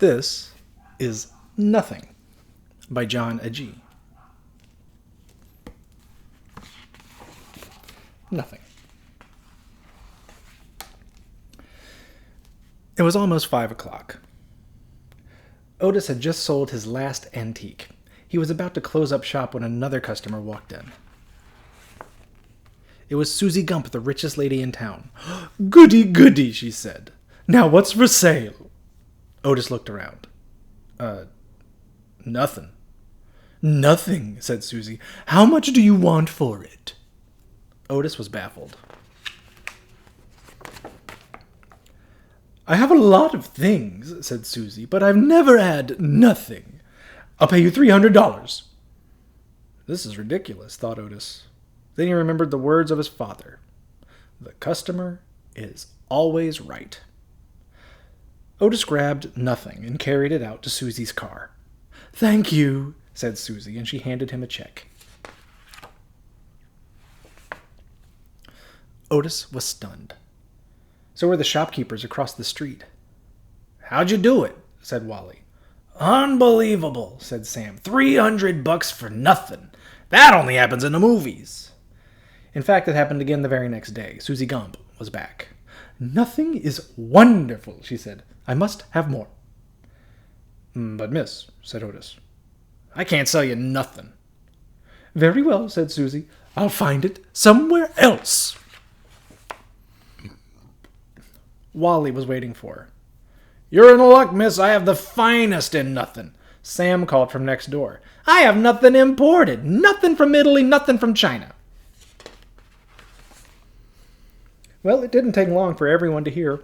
This is Nothing by Jon Agee. Nothing. It was almost 5 o'clock. Otis had just sold his last antique. He was about to close up shop when another customer walked in. It was Susie Gump, the richest lady in town. "Goody, goody," she said. "Now what's for sale?" Otis looked around. Nothing. "Nothing," said Susie. "How much do you want for it?" Otis was baffled. "I have a lot of things," said Susie, "but I've never had nothing. I'll pay you $300. This is ridiculous, thought Otis. Then he remembered the words of his father. The customer is always right. Otis grabbed Nothing and carried it out to Susie's car. "Thank you," said Susie, and she handed him a check. Otis was stunned. So were the shopkeepers across the street. "How'd you do it?" said Wally. "Unbelievable," said Sam. $300 for nothing. That only happens in the movies." In fact, it happened again the very next day. Susie Gump was back. "Nothing is wonderful," she said. "I must have more." "But miss," said Otis, "I can't sell you nothing." "Very well," said Susie. "I'll find it somewhere else." Wally was waiting for her. "You're in luck, miss. I have the finest in nothing." Sam called from next door. "I have nothing imported. Nothing from Italy, nothing from China." Well, it didn't take long for everyone to hear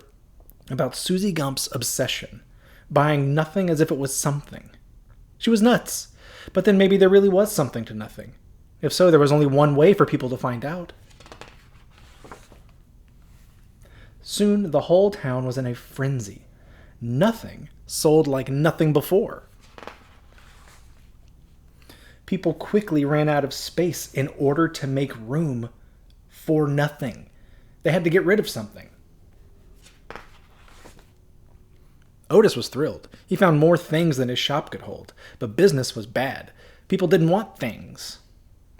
about Susie Gump's obsession, buying nothing as if it was something. She was nuts, but then maybe there really was something to nothing. If so, there was only one way for people to find out. Soon the whole town was in a frenzy. Nothing sold like nothing before. People quickly ran out of space in order to make room for nothing. They had to get rid of something. Otis was thrilled. He found more things than his shop could hold. But business was bad. People didn't want things.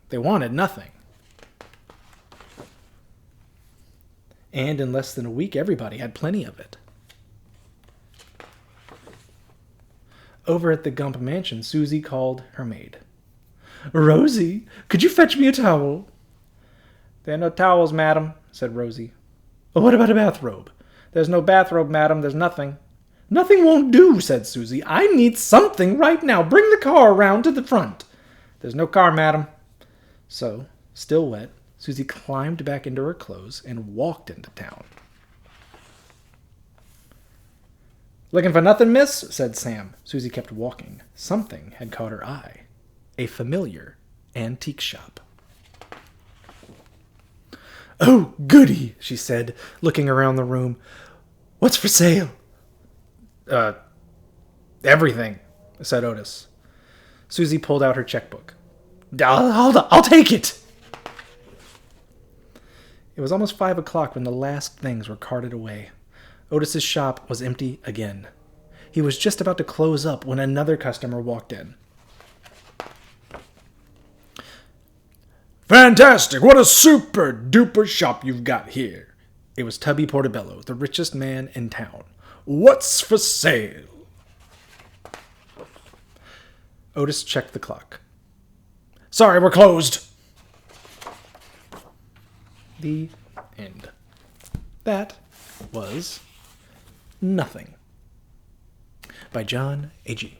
They wanted nothing. And in less than a week, everybody had plenty of it. Over at the Gump mansion, Susie called her maid. "Rosie, could you fetch me a towel?" "There are no towels, madam," said Rosie. "What about a bathrobe?" "There's no bathrobe, madam. There's nothing." "Nothing won't do," said Susie. "I need something right now. Bring the car around to the front." "There's no car, madam." So, still wet, Susie climbed back into her clothes and walked into town. "Looking for nothing, miss?" said Sam. Susie kept walking. Something had caught her eye. A familiar antique shop. "Oh, goody," she said, looking around the room. "What's for sale?" Everything," said Otis. Susie pulled out her checkbook. I'll take it." It was almost 5 o'clock when the last things were carted away. Otis's shop was empty again. He was just about to close up when another customer walked in. "Fantastic! What a super duper shop you've got here." It was Tubby Portobello, the richest man in town. "What's for sale?" Otis checked the clock. "Sorry, we're closed." The end. That was Nothing by Jon Agee.